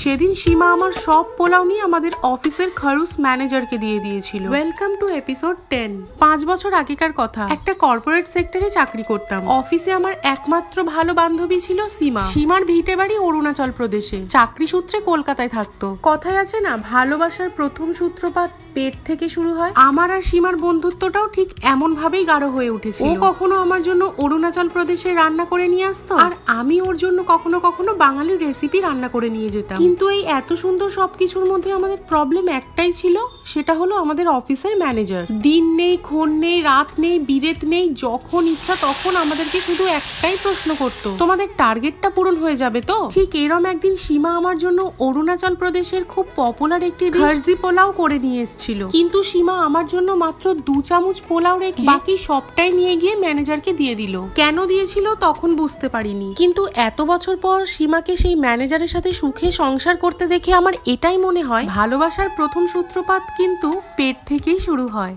সেদিন সীমা আমার সব পোলাও নিয়ে আমাদের অফিসের খরুস ম্যানেজারকে দিয়ে দিয়েছিল। Welcome to episode 10। 5 বছর আগেকার কথা। একটা কর্পোরেট সেক্টরে চাকরি করতাম। অফিসে আমার একমাত্র ভালো বান্ধবী ছিল সীমা। সীমার ভিটে বাড়ি অরুণাচল প্রদেশে, চাকরি সূত্রে কলকাতায় থাকতো। কথায় আছে না, ভালোবাসার প্রথম সূত্রপাত পেট থেকে শুরু হয়। আমার আর সীমার বন্ধুত্বটাও ঠিক এমন ভাবেই গাঢ় হয়ে উঠেছিল। ও কখনো আমার জন্য অরুণাচল প্রদেশে রান্না করে নিয়ে আসতো, আর আমি ওর জন্য কখনো কখনো বাঙালির রেসিপি রান্না করে নিয়ে যেতাম। কিন্তু এই এত সুন্দর সবকিছুর মধ্যে আমাদের প্রবলেম একটাই ছিল, সেটা হলো আমাদের অফিসের ম্যানেজার। দিন নেই, ক্ষণ নেই, রাত নেই, বিরেত নেই, যখন ইচ্ছা তখন আমাদেরকে শুধু একটাই প্রশ্ন করতো, তোমাদের টার্গেটটা পূরণ হয়ে যাবে তো? ঠিক এরম একদিন সীমা আমার জন্য অরুণাচল প্রদেশের খুব পপুলার একটি ঘরজি পোলাও করে নিয়ে এসেছিল। কিন্তু সীমা আমার জন্য মাত্র 2 চামচ পোলাও রেখে বাকি সবটাই নিয়ে গিয়ে ম্যানেজারকে দিয়ে দিল। কেন দিয়েছিল তখন বুঝতে পারিনি, কিন্তু এত বছর পর সীমাকে সেই ম্যানেজারের সাথে সুখে সংসার করতে দেখে আমার এটাই মনে হয়, ভালোবাসার প্রথম সূত্রপাত কিন্তু পেট থেকেই শুরু হয়।